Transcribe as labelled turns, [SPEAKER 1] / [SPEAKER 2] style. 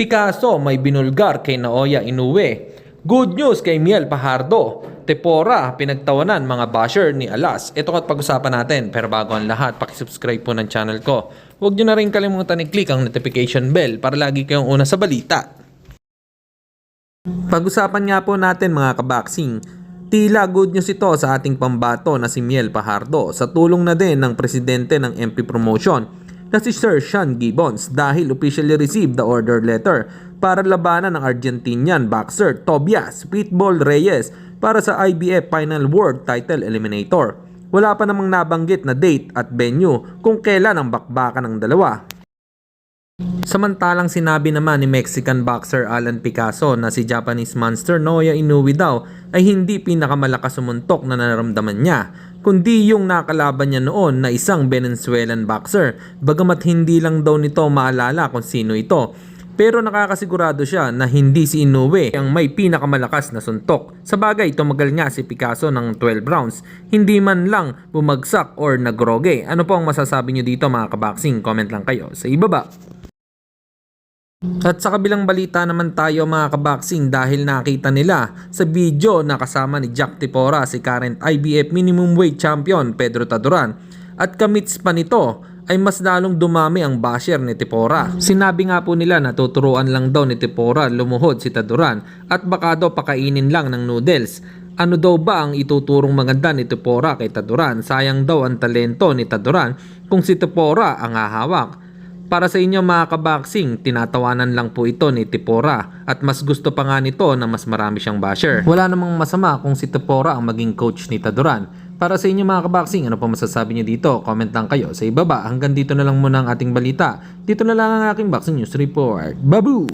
[SPEAKER 1] Picasso may binulgar kay Naoya Inoue. Good news kay Miel Fajardo. Tepora pinagtawanan mga basher ni Alas. Ito at pag-usapan natin. Pero bago ang lahat, pakisubscribe po ng channel ko. Huwag nyo na rin kalimutan i-click ang notification bell para lagi kayong una sa balita. Pag-usapan nga po natin mga kaboxing. Tila good news ito sa ating pambato na si Miel Fajardo sa tulong na din ng presidente ng MP Promotion na si Sir Sean Gibbons dahil officially received the order letter para labanan ng Argentinian boxer Tobias Pitbull Reyes para sa IBF Final World Title Eliminator. Wala pa namang nabanggit na date at venue kung kailan ang bakbakan ng dalawa. Samantalang sinabi naman ni Mexican boxer Alan Picasso na si Japanese monster Naoya Inoue daw ay hindi pinakamalakas sumuntok na nararamdaman niya, kundi yung nakalaban niya noon na isang Venezuelan boxer, bagamat hindi lang daw nito maalala kung sino ito. Pero nakakasigurado siya na hindi si Inoue ang may pinakamalakas na suntok. Sa bagay, tumagal nga si Picasso ng 12 rounds, hindi man lang bumagsak or nagroge. Ano po ang masasabi niyo dito mga kaboxing? Comment lang kayo sa ibaba. At sa kabilang balita naman tayo mga kaboxing dahil nakita nila sa video na kasama ni Jack Tepora si current IBF minimum weight champion Pedro Taduran at kamits pa nito ay mas lalong dumami ang basher ni Tepora. Sinabi nga po nila na tuturuan lang daw ni Tepora lumuhod si Taduran at baka daw pakainin lang ng noodles. Ano daw ba ang ituturong maganda ni Tepora kay Taduran? Sayang daw ang talento ni Taduran kung si Tepora ang hahawak. Para sa inyo mga kaboxing, tinatawanan lang po ito ni Tepora at mas gusto pa nga nito na mas marami siyang basher. Wala namang masama kung si Tepora ang maging coach ni Taduran. Para sa inyo mga kaboxing, ano pa masasabi niyo dito? Comment lang kayo sa ibaba. Hanggang dito na lang muna ang ating balita. Dito na lang ang aking boxing news report. Babu!